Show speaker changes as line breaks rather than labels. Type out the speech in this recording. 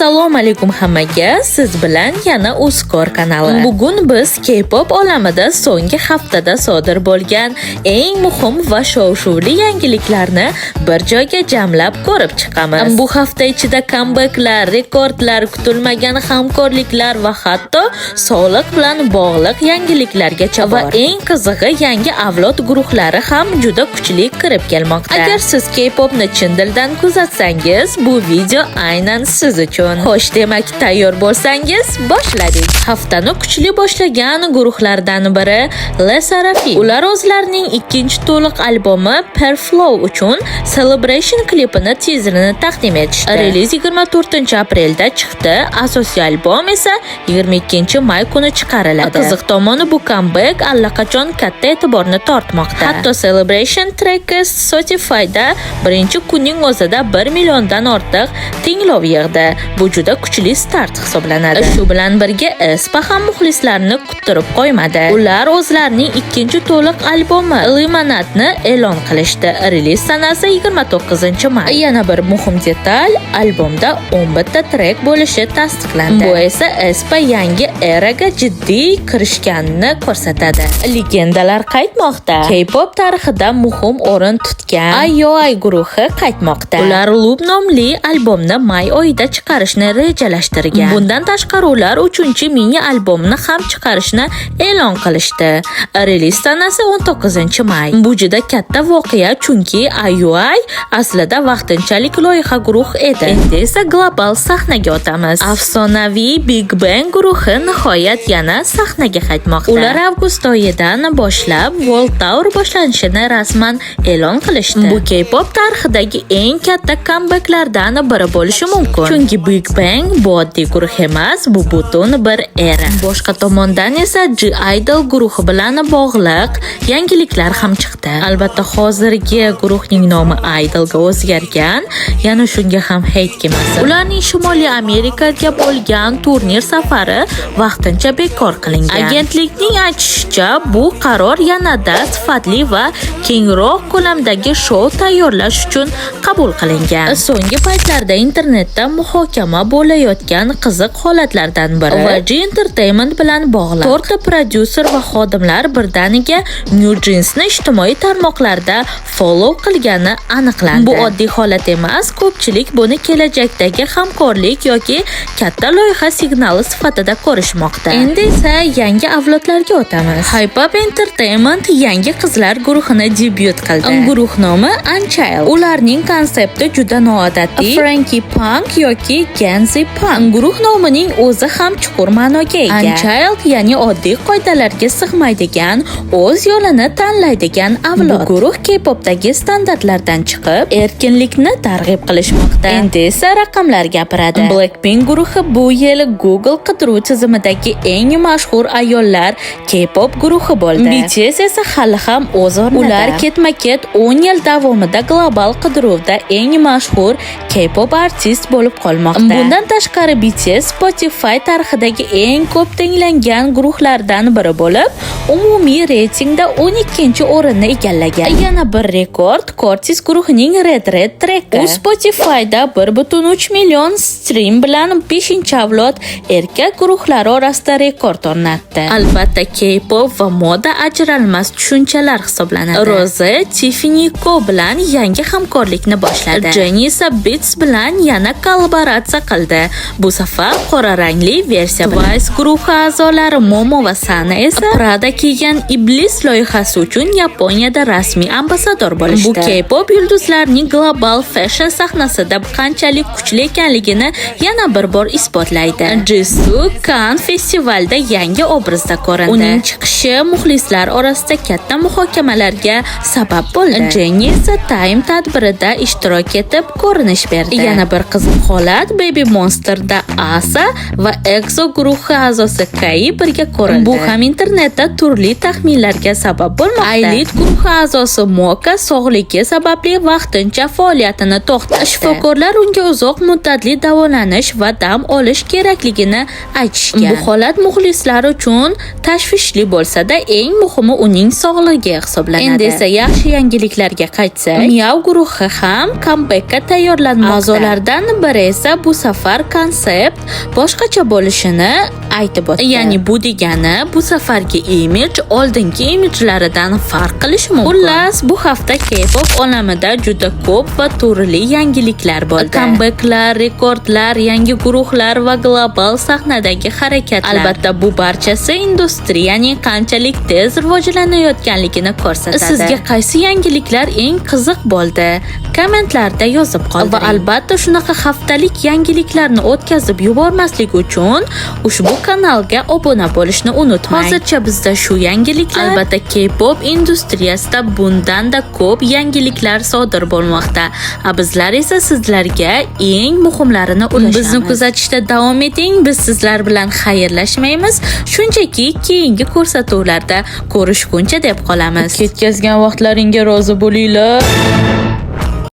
Assalomu alaykum hammaga. Siz bilan yana Uzkor kanali. Bugun biz K-pop olamida so'nggi haftada sodir bo'lgan eng muhim va shov-shuvli yangiliklarni bir joyga jamlab ko'rib chiqamiz. Bu hafta ichida comebacklar, rekordlar, kutilmagan hamkorliklar va hatto sog'liq bilan bog'liq yangiliklargacha bor. Va eng qizig'i, yangi avlod guruhlari ham juda kuchli kirib kelmoqda. Agar siz K-popni chin dildan kuzatsangiz, bu video aynan siz uchun. Xo'sh, demak tayyor bo'lsangiz, boshladik. Haftani kuchli boshlagan guruhlardan biri Le Sserafim. Ular o'zlarining ikkinchi to'liq albomi Perflow uchun Celebration klipini teaserini taqdim etishdi. Reliz 24-aprelda chiqdi. Asosiy albom esa 22-may kuni chiqariladi. Qiziq tomoni, bu comeback allaqachon katta e'tiborni tortmoqda. Hatto Celebration tracki Spotify'da birinchi kunning o'zida 1 milliondan ortiq tinglov yig'di. Bu juda kuchli start hisoblanadi. Shu bilan birga aespa ham muxlislarni kuttirib qo'ymadi. Ular o'zlarining ikkinchi to'liq albomi Lemonade-ni e'lon qilishdi. Reliz sanasi 29-may. Yana bir muhim detal, albomda 11 ta trek bo'lishi tasdiqlandi. Bu esa aespa yangi eraga jiddiy kirishganini ko'rsatadi. Legendalar qaytmoqda. K-pop tarixida muhim o'rin tutgan IOI guruhi qaytmoqda. Ular Loop nomli albomni may oyida chiqarishni rejalashtirgan. Bundan tashqari ular 3-mini albomni ham chiqarishni e'lon qilishdi. Reliz sanasi 19-may. Bu juda katta voqea, chunki IOI aslida vaqtinchalik loyiha guruh edi. Endi esa global sahnaga o'tamiz. Afsonaviy Big Bang guruhi nihoyat yana sahnaga qaytmoqda. Ular avgust oyidan boshlab World Tour boshlanishini rasman e'lon qilishdi. Bu K-pop tarixidagi eng katta comebacklardan biri bo'lishi mumkin. Chunki Big Bang bu oddiy guruh emas, bu butun bir era. Boshqa tomondan esa G-Idol guruhi bilan bog'liq yangiliklar ham chiqdi. Albatta, hozirgi guruhning nomi Idolga o'zgargan. Yana shunga ham hate kelmasin. Ularning Shimoliy Amerikaga bo'lgan turnir safari vaqtincha bekor qilingan. Agentlikning aytishicha, bu qaror yanada sifatli va kengroq ko'lamdagi shou tayyorlash uchun qabul qilingan. So'nggi paytlarda internetda muhokama bo'layotgan qiziq holatlardan biri YG Entertainment bilan bog'liq. 4 ta prodyuser va xodimlar birdaniga New Jeansni ijtimoiy tarmoqlarda follow qilgani aniqlandi. Bu oddiy holat emas, ko'pchilik buni kelajakdagi hamkorlik yoki katta loyiha signali sifatida ko'rishmoqda. Endi esa yangi avlodlarga o'tamiz. Hype Entertainment yangi qizlar guruhini debyut qildi. Guruh nomi Unchild. Ularning konsepti juda noodatiy, Frankie Punk yoki Genzi Punk. Guruh nomining o'zi ham chuqur ma'noga ega. Unchild ya'ni oddiy qoidalarga sig'maydigan, o'z yo'lini tanlaydigan avlod. Bu guruh K-popdagi standartlardan chiqib, erkinlikni targ'ib qilishmoqda. Endi esa raqamlar gapiradi. Blackpink guruhi bu yil Google qidiruv tizimidagi eng mashhur ayollar K-pop guruhi bo'ldi. BTS esa hali ham o'z o'rnida. Ular ketma-ket 10 yil davomida global qidiruvda eng mashhur K-pop artist bo'lib qolmoqda. Bundan tashqari BTS Spotify tarixidagi eng ko'p tinglangan guruhlardan biri bo'lib, umumiy reytingda 12-o'rinni egallagan. Yana bir rekord Cortis guruhining Red Red tracki. U Spotify'da 1.3 million stream bilan 5-avlod erkak guruhlari orasida rekord o'rnatdi. Albatta, K-pop va moda ajralmas tushunchalar hisoblanadi. Rose Tiffany Co bilan yangi hamkorlikni boshladi. Jennie esa Beats bilan yana kollaboratsiya qildi. Bu safar qora rangli versiya. Twice guruhi a'zolari Momo va Sana esa Prada kiygan Iblis loyihasi uchun Yaponiyada rasmiy ambasador bo'lishdi. Bu K-pop yulduzlarining global fashion sahnasida qanchalik kuchli ekanligini yana bir bor isbotlaydi. Jisoo Cannes festivalda yangi obrazda ko'rindi. Uning chiqishi muxlislar orasida katta muhokamalarga sabab bo'ldi. Jennie esa Time tadbirida ishtirok etib ko'rinish berdi. Yana bir qiziq holat, Baby Monster'da Asa va EXO guruhi a'zosi Kai birga ko'rildi. Bu ham internetda turli taxminlarga sabab bo'lmoqda. Aylit guruhi a'zosi Moka sog'ligi sababli vaqtincha faoliyatini to'xtatdi. Shifokorlar unga uzoq muddatli davolanish va dam olish kerakligini aytishgan. Bu holat muxlislar uchun tashvishli bo'lsa-da, eng muhimi uning sog'ligi hisoblanadi. Endi esa yaxshi yangiliklarga qaytsak, Miao guruhi ham comebackka tayyorlanmoqda. A'zolardan biri esa bu safar konsept boshqacha bo'lishini aytib o'tdi. Ya'ni bu degani bu safargi imij oldingi imijlaridan farq qilishi mumkin. Xullas, bu hafta K-pop olamida juda ko'p va turli yangiliklar bo'ldi. Comebacklar, rekordlar, yangi guruhlar va global sahnadagi harakatlar. Albatta, bu barchasi industriyaning qanchalik tez rivojlanayotganligini ko'rsatadi. Sizga qaysi yangiliklar eng qiziq bo'ldi? Kommentlarda yozib qoldiring. Va albatta shunaqa haftalik yangiliklarni o'tkazib yubormaslik uchun ushbu kanalga obuna bo'lishni unutmang. Hozircha bizda shu yangiliklar. Albatta K-pop industriyasida bundan-da ko'p yangiliklar sodir bo'lmoqda. Bizlar esa sizlarga eng muhimlarini ulashamiz. Bizni kuzatishda davom eting. Biz sizlar bilan xayrlashmaymiz. Shunchaki keyingi ko'rsatuvlarda ko'rishguncha deb qolamiz. Ketkazgan vaqtlaringga rozi bo'linglar.